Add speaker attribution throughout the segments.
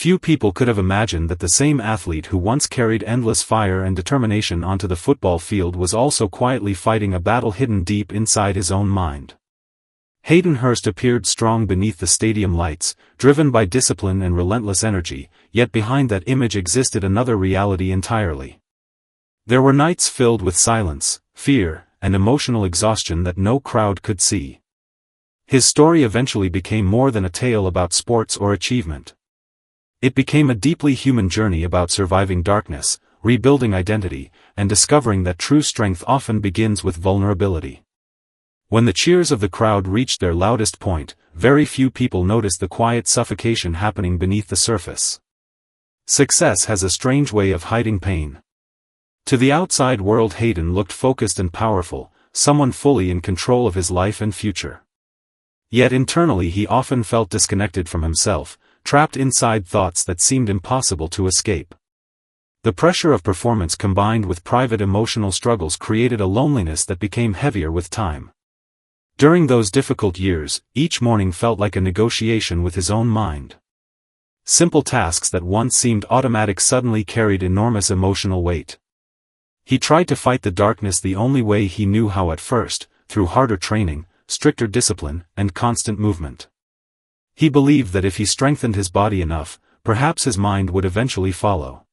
Speaker 1: Few people could have imagined that the same athlete who once carried endless fire and determination onto the football field was also quietly fighting a battle hidden deep inside his own mind. Hayden Hurst appeared strong beneath the stadium lights, driven by discipline and relentless energy, yet behind that image existed another reality entirely. There were nights filled with silence, fear, and emotional exhaustion that no crowd could see. His story eventually became more than a tale about sports or achievement. It became a deeply human journey about surviving darkness, rebuilding identity, and discovering that true strength often begins with vulnerability. When the cheers of the crowd reached their loudest point, very few people noticed the quiet suffocation happening beneath the surface. Success has a strange way of hiding pain. To the outside world, Hayden looked focused and powerful, someone fully in control of his life and future. Yet internally he often felt disconnected from himself, trapped inside thoughts that seemed impossible to escape. The pressure of performance combined with private emotional struggles created a loneliness that became heavier with time. During those difficult years, each morning felt like a negotiation with his own mind. Simple tasks that once seemed automatic suddenly carried enormous emotional weight. He tried to fight the darkness the only way he knew how at first, through harder training, stricter discipline, and constant movement. He believed that if he strengthened his body enough, perhaps his mind would eventually follow.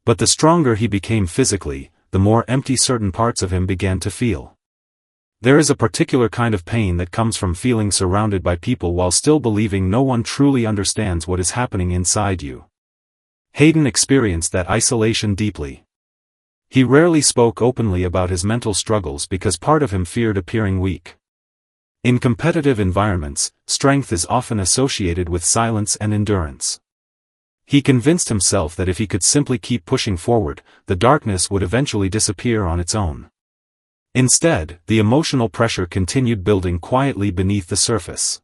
Speaker 1: But the stronger he became physically, the more empty certain parts of him began to feel. There is a particular kind of pain that comes from feeling surrounded by people while still believing no one truly understands what is happening inside you. Hayden experienced that isolation deeply. He rarely spoke openly about his mental struggles because part of him feared appearing weak. In competitive environments, strength is often associated with silence and endurance. He convinced himself that if he could simply keep pushing forward, the darkness would eventually disappear on its own. Instead, the emotional pressure continued building quietly beneath the surface.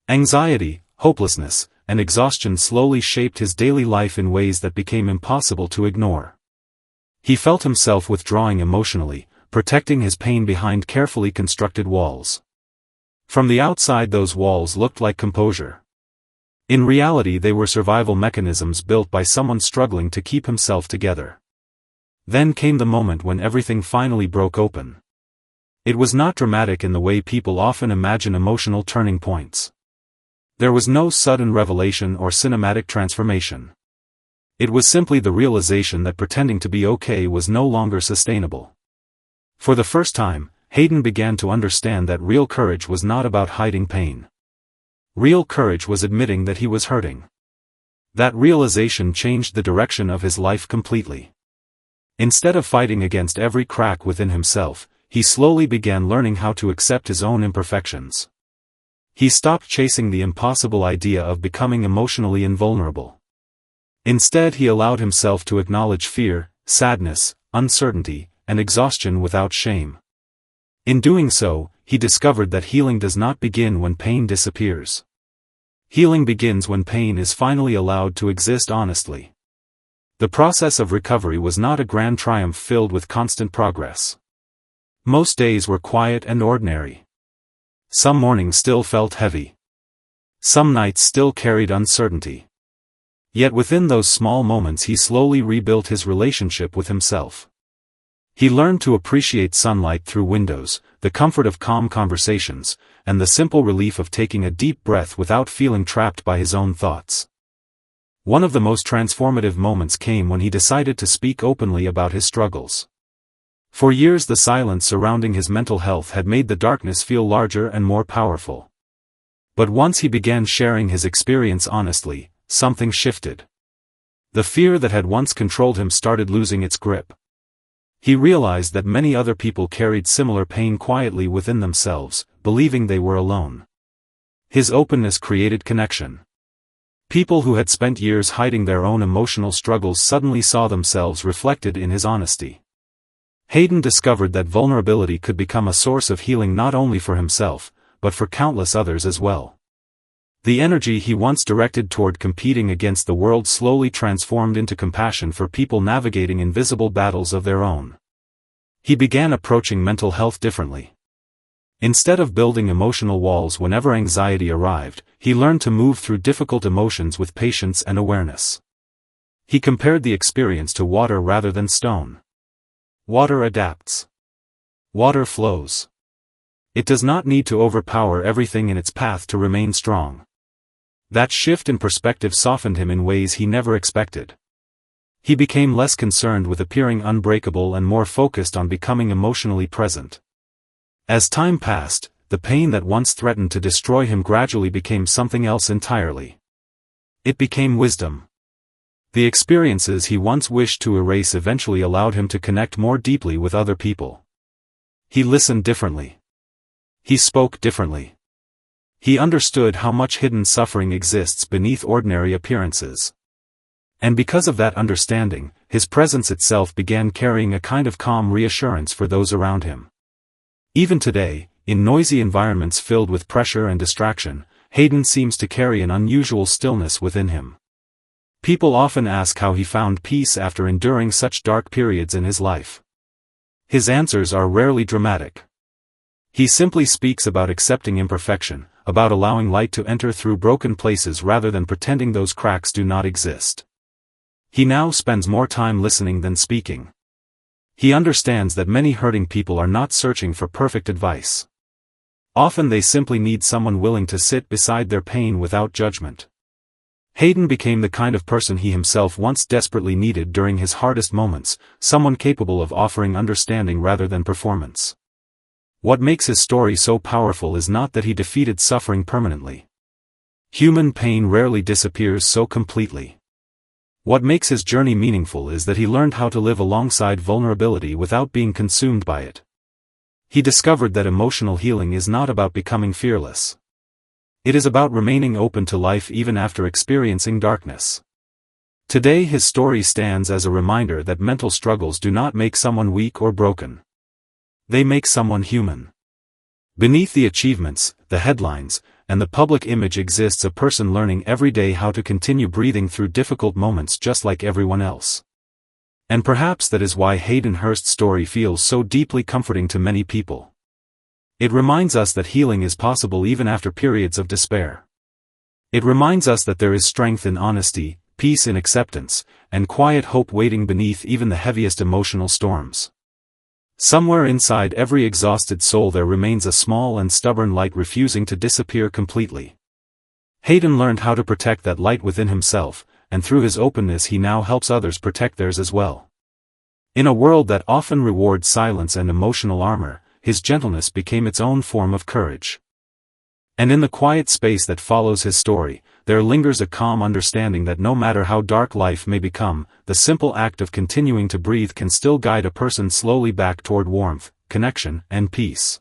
Speaker 1: Anxiety, hopelessness, and exhaustion slowly shaped his daily life in ways that became impossible to ignore. He felt himself withdrawing emotionally, protecting his pain behind carefully constructed walls. From the outside, those walls looked like composure. In reality, they were survival mechanisms built by someone struggling to keep himself together. Then came the moment when everything finally broke open. It was not dramatic in the way people often imagine emotional turning points. There was no sudden revelation or cinematic transformation. It was simply the realization that pretending to be okay was no longer sustainable. For the first time, Hayden began to understand that real courage was not about hiding pain. Real courage was admitting that he was hurting. That realization changed the direction of his life completely. Instead of fighting against every crack within himself, he slowly began learning how to accept his own imperfections. He stopped chasing the impossible idea of becoming emotionally invulnerable. Instead, he allowed himself to acknowledge fear, sadness, uncertainty, and exhaustion without shame. In doing so, he discovered that healing does not begin when pain disappears. Healing begins when pain is finally allowed to exist honestly. The process of recovery was not a grand triumph filled with constant progress. Most days were quiet and ordinary. Some mornings still felt heavy. Some nights still carried uncertainty. Yet within those small moments he slowly rebuilt his relationship with himself. He learned to appreciate sunlight through windows, the comfort of calm conversations, and the simple relief of taking a deep breath without feeling trapped by his own thoughts. One of the most transformative moments came when he decided to speak openly about his struggles. For years the silence surrounding his mental health had made the darkness feel larger and more powerful. But once he began sharing his experience honestly, something shifted. The fear that had once controlled him started losing its grip. He realized that many other people carried similar pain quietly within themselves, believing they were alone. His openness created connection. People who had spent years hiding their own emotional struggles suddenly saw themselves reflected in his honesty. Hayden discovered that vulnerability could become a source of healing not only for himself, but for countless others as well. The energy he once directed toward competing against the world slowly transformed into compassion for people navigating invisible battles of their own. He began approaching mental health differently. Instead of building emotional walls whenever anxiety arrived, he learned to move through difficult emotions with patience and awareness. He compared the experience to water rather than stone. Water adapts. Water flows. It does not need to overpower everything in its path to remain strong. That shift in perspective softened him in ways he never expected. He became less concerned with appearing unbreakable and more focused on becoming emotionally present. As time passed, the pain that once threatened to destroy him gradually became something else entirely. It became wisdom. The experiences he once wished to erase eventually allowed him to connect more deeply with other people. He listened differently. He spoke differently. He understood how much hidden suffering exists beneath ordinary appearances. And because of that understanding, his presence itself began carrying a kind of calm reassurance for those around him. Even today, in noisy environments filled with pressure and distraction, Hayden seems to carry an unusual stillness within him. People often ask how he found peace after enduring such dark periods in his life. His answers are rarely dramatic. He simply speaks about accepting imperfection, about allowing light to enter through broken places rather than pretending those cracks do not exist. He now spends more time listening than speaking. He understands that many hurting people are not searching for perfect advice. Often they simply need someone willing to sit beside their pain without judgment. Hayden became the kind of person he himself once desperately needed during his hardest moments, someone capable of offering understanding rather than performance. What makes his story so powerful is not that he defeated suffering permanently. Human pain rarely disappears so completely. What makes his journey meaningful is that he learned how to live alongside vulnerability without being consumed by it. He discovered that emotional healing is not about becoming fearless. It is about remaining open to life even after experiencing darkness. Today his story stands as a reminder that mental struggles do not make someone weak or broken. They make someone human. Beneath the achievements, the headlines, and the public image exists a person learning every day how to continue breathing through difficult moments just like everyone else. And perhaps that is why Hayden Hurst's story feels so deeply comforting to many people. It reminds us that healing is possible even after periods of despair. It reminds us that there is strength in honesty, peace in acceptance, and quiet hope waiting beneath even the heaviest emotional storms. Somewhere inside every exhausted soul there remains a small and stubborn light refusing to disappear completely. Hayden learned how to protect that light within himself, and through his openness he now helps others protect theirs as well. In a world that often rewards silence and emotional armor, his gentleness became its own form of courage. And in the quiet space that follows his story, there lingers a calm understanding that no matter how dark life may become, the simple act of continuing to breathe can still guide a person slowly back toward warmth, connection, and peace.